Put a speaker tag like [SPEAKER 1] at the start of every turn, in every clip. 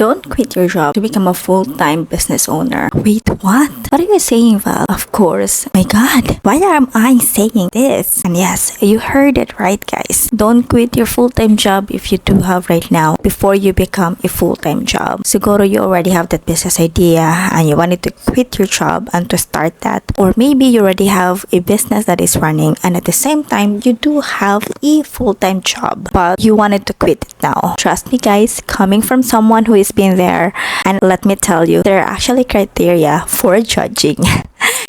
[SPEAKER 1] Don't quit your job to become a full-time business owner. Wait, what? What are you saying, Val? Of course. My God, why am I saying this? And yes, you heard it right, guys. Don't quit your full-time job if you do have right now before you become a full-time job. Siguro you already have that business idea and you wanted to quit your job and to start that. Or maybe you already have a business that is running and at the same time you do have a full-time job but you wanted to quit it now. Trust me, guys, coming from someone who has been there, and let me tell you, there are actually criteria for judging.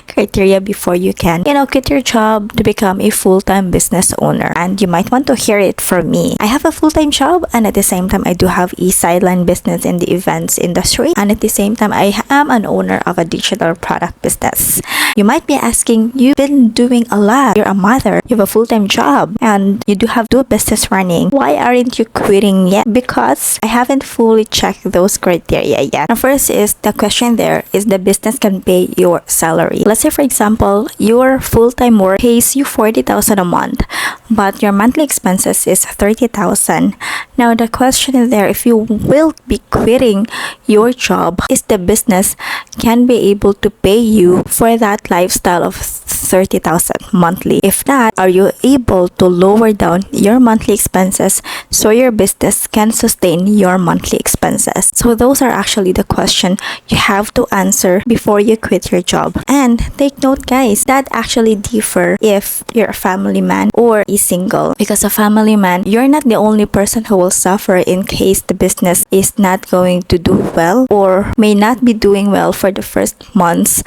[SPEAKER 1] Criteria before you can, quit your job to become a full-time business owner. And you might want to hear it from me. I have a full-time job and at the same time I do have a sideline business in the events industry, and at the same time I am an owner of a digital product business. You might be asking, you've been doing a lot. You're a mother, you have a full-time job, and you do have two business running. Why aren't you quitting yet? Because I haven't fully checked those criteria yet. Now, first is the question there is the business can pay your salary. Let's say, for example, your full-time work pays you 40,000 a month, but your monthly expenses is 30,000. Now, the question is there, if you will be quitting your job, is the business can be able to pay you for that lifestyle of 30,000 monthly? If not, are you able to lower down your monthly expenses so your business can sustain your monthly expenses? So those are actually the question you have to answer before you quit your job. And take note, guys, that actually differ if you're a family man or a single. Because a family man, you're not the only person who will suffer in case the business is not going to do well or may not be doing well for the first months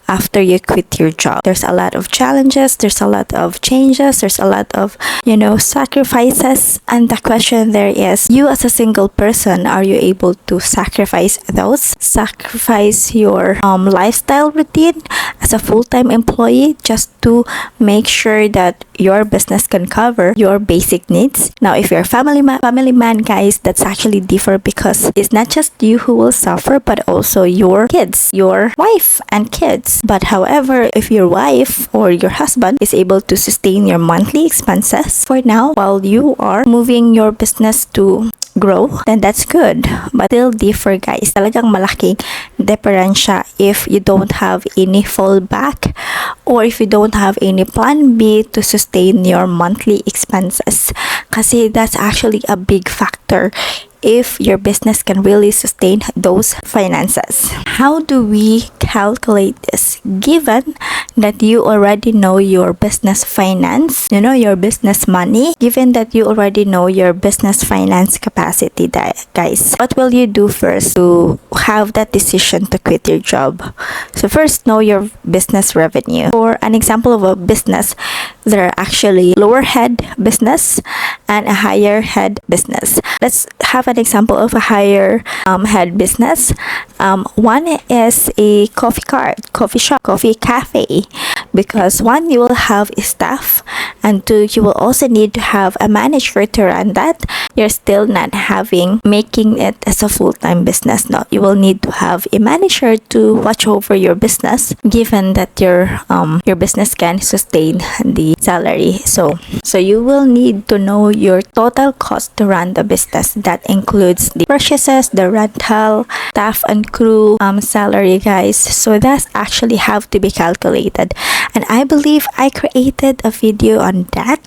[SPEAKER 1] after you quit your job. There's a lot of challenges, there's a lot of changes, there's a lot of, sacrifices. And the question there is, you as a single person, are you able to sacrifice those? Sacrifice your lifestyle routine as a full-time employee just to make sure that your business can cover your basic needs? Now, if you're a family man, guys, that's actually different because it's not just you who will suffer, but also your kids, your wife and kids. But however, if your wife or your husband is able to sustain your monthly expenses for now while you are moving your business to grow, then that's good. But still differ, guys. Talagang malaking diferensya if you don't have any fallback or if you don't have any plan B to sustain your monthly expenses. Kasi that's actually a big factor if your business can really sustain those finances. How do we calculate this? Given that you already know your business finance, your business money, given that you already know your business finance capacity, guys, what will you do first to have that decision to quit your job? So first, know your business revenue. For an example of a business, there are actually lower head business and a higher head business. Let's have an example of a higher head business. One is a coffee shop, coffee cafe, because one, you will have staff, and two, you will also need to have a manager to run that. You're still not making it as a full-time business. No, you will need to have a manager to watch over your business, given that your business can sustain the salary. So you will need to know your total cost to run the business. That includes the purchases, the rental, staff and crew, salary, guys. So that's actually have to be calculated. And I believe I created a video on that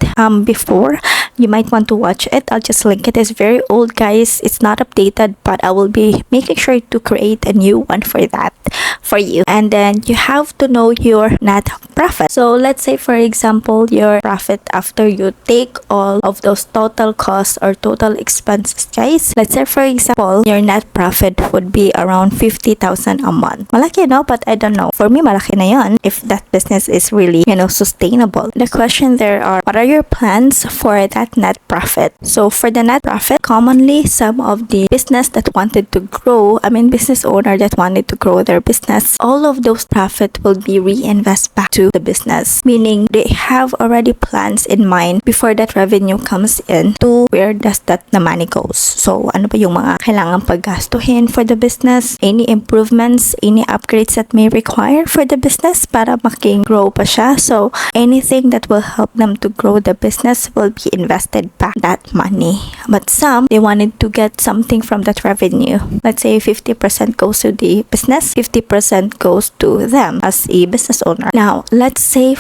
[SPEAKER 1] before. You might want to watch it. I'll just link it. It's very old, guys. It's not updated, but I will be making sure to create a new one for that for you. And then you have to know your net profit. So let's say, for example, your profit after you take all of those total costs or total expenses, guys. Let's say, for example, your net profit would be around 50,000 a month. Malaki, no? But I don't know. For me, malaki na yon if that business is really, sustainable. The question there are, what are your plans for that net profit? So for the net profit, commonly some of the business that wanted to grow, business owner that wanted to grow their business, all of those profit will be reinvest back to the business, meaning they have already plans in mind before that revenue comes in to where does that the money goes. So, ano ba yung mga kailangan paggastuhin for the business? Any improvements, any upgrades that may require for the business para making grow pa siya. So, anything that will help them to grow the business will be invested back that money. But some, they wanted to get something from that revenue. Let's say 50% goes to the business, 50% goes to them as a business owner. Now, let's say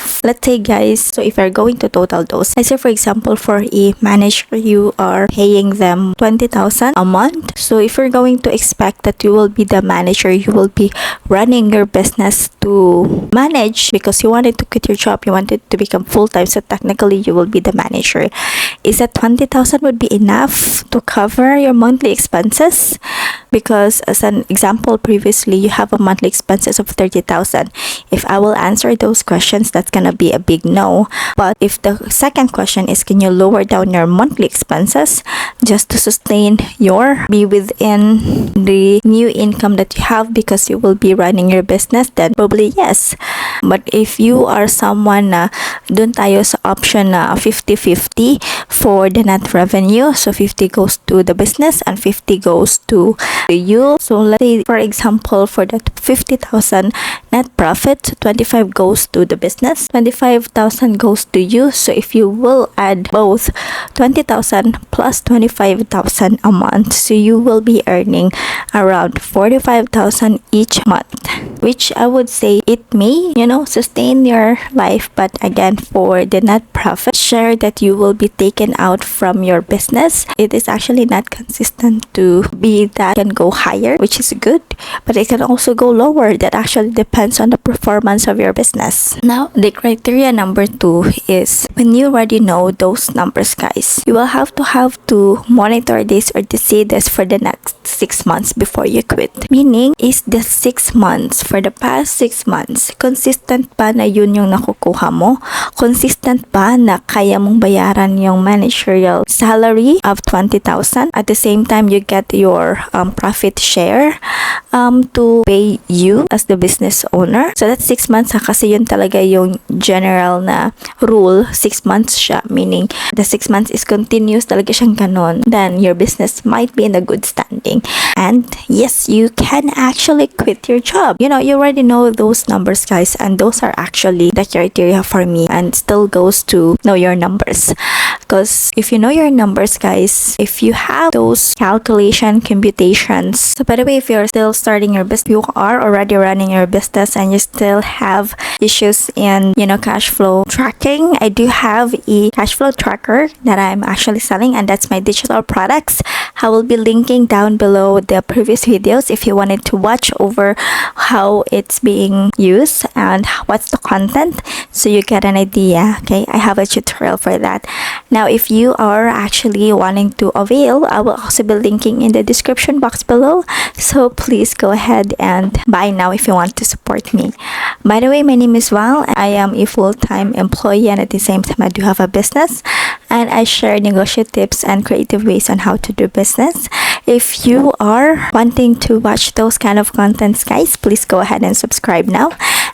[SPEAKER 1] guys, so if you're going to total those, let's say for example, for a manager, you are paying them 20,000 a month. So if you're going to expect that you will be the manager, you will be running your business to manage because you wanted to quit your job, you wanted to become full-time, so technically you will be the manager. Is that 20,000 would be enough to cover your monthly expenses? Because as an example, previously you have a monthly expenses of 30,000. If I will answer those questions, that's gonna be a big no. But if the second question is, can you lower down your monthly expenses just to sustain be within the new income that you have because you will be running your business, then probably yes. But if you are someone na dun tayo sa option na 50-50 for the net revenue, so 50 goes to the business and 50 goes to you. So let's say for example, for that 50,000 net profit, 25 goes to the business, 25,000 goes to you. So if you will add both 20,000 plus 25,000 a month, so you will be earning around 45,000 each month, which I would say it may, sustain your life. But again, for the net profit share that you will be taken out from your business, it is actually not consistent to be that can go higher, which is good, but it can also go lower. That actually depends on the performance of your business. Now, the criteria number 2 is when you already know those numbers, guys, you will have to monitor this or to see this for the next 6 months before you quit. Meaning, is the 6 months, for the past 6 months, consistent ba na yun yung nakukuha mo? Consistent ba na kaya mong bayaran yung managerial salary of 20,000? At the same time, you get your profit share to pay you as the business owner. So that's 6 months kasi yun talaga yung general na rule. 6 months siya, meaning the 6 months is continuous talaga siyang ganon. Then your business might be in a good standing. And yes, you can actually quit your job. You already know those numbers, guys, and those are actually the criteria for me, and still goes to know your numbers. Because if you know your numbers, guys, if you have those computations. So by the way, if you're still starting your business, you are already running your business and you still have issues in, cash flow tracking, I do have a cash flow tracker that I'm actually selling, and that's my digital products. I will be linking down below the previous videos if you wanted to watch over how it's being used and what's the content, so you get an idea. Okay, I have a tutorial for that. Now, if you are actually wanting to avail, I will also be linking in the description box below, so please go ahead and buy now if you want to support me. By the way, my name is Val. I am a full-time employee, and at the same time I do have a business, and I share negotiate tips and creative ways on how to do business. If you are wanting to watch those kind of contents, guys, please go ahead and subscribe now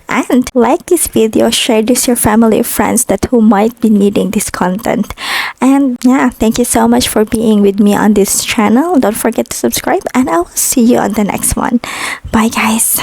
[SPEAKER 1] and like this video, share this to your family or friends that who might be needing this content. And yeah, thank you so much for being with me on this channel. Don't forget to subscribe, and I will see you on the next one. Bye, guys.